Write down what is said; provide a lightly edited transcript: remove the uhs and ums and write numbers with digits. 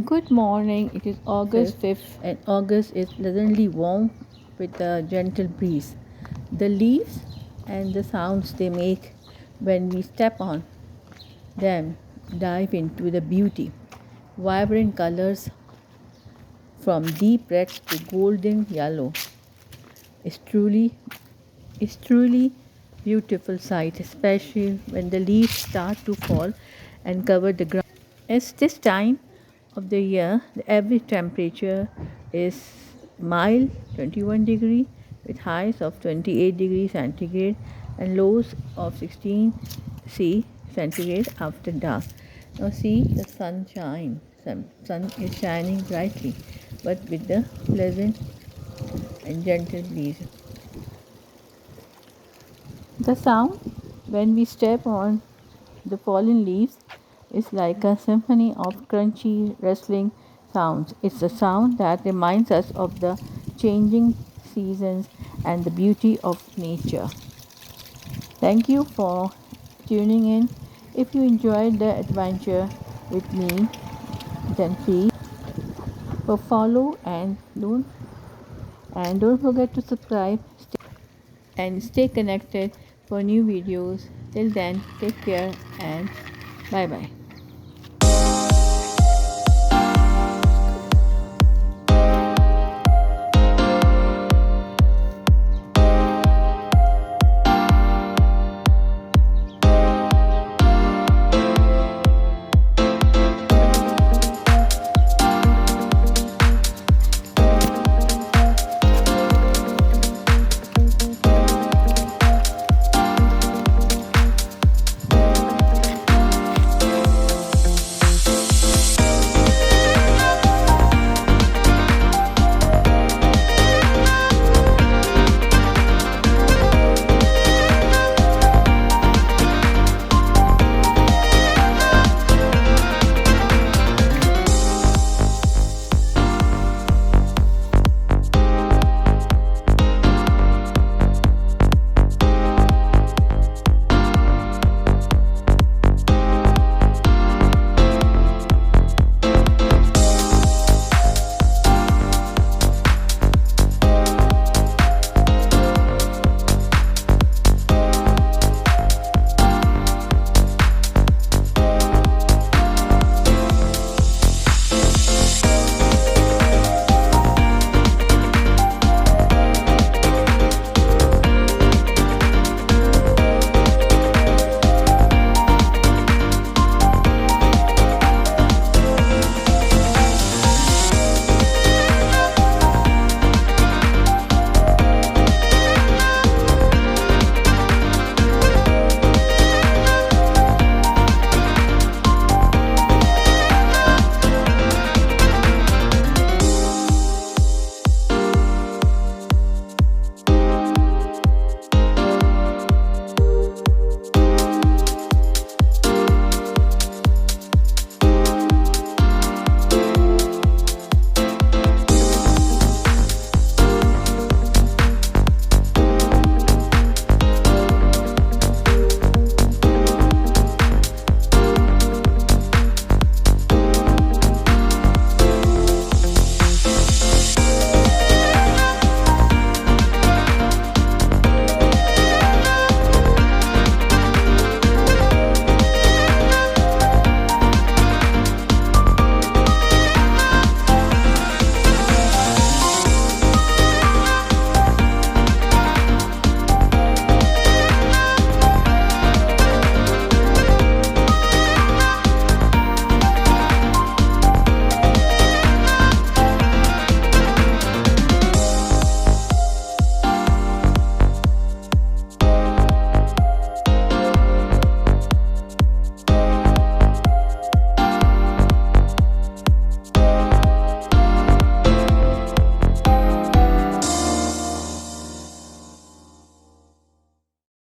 Good morning. It is August 5th. And August is pleasantly warm with a gentle breeze. The leaves and the sounds they make when we step on them dive into the beauty. Vibrant colors from deep reds to golden yellow is truly beautiful sight, especially when the leaves start to fall and cover the ground. It's this time of the year, the average temperature is mild 21 degree with highs of 28 degrees centigrade and lows of 16 C centigrade after dark. Now see the sunshine. Sun is shining brightly, but with the pleasant and gentle breeze. The sound when we step on the fallen leaves is like a symphony of crunchy, rustling sounds. It's a sound that reminds us of the changing seasons and the beauty of nature. Thank you for tuning in. If you enjoyed the adventure with me, then please follow and don't forget to subscribe and stay connected for new videos. Till then, take care and bye bye.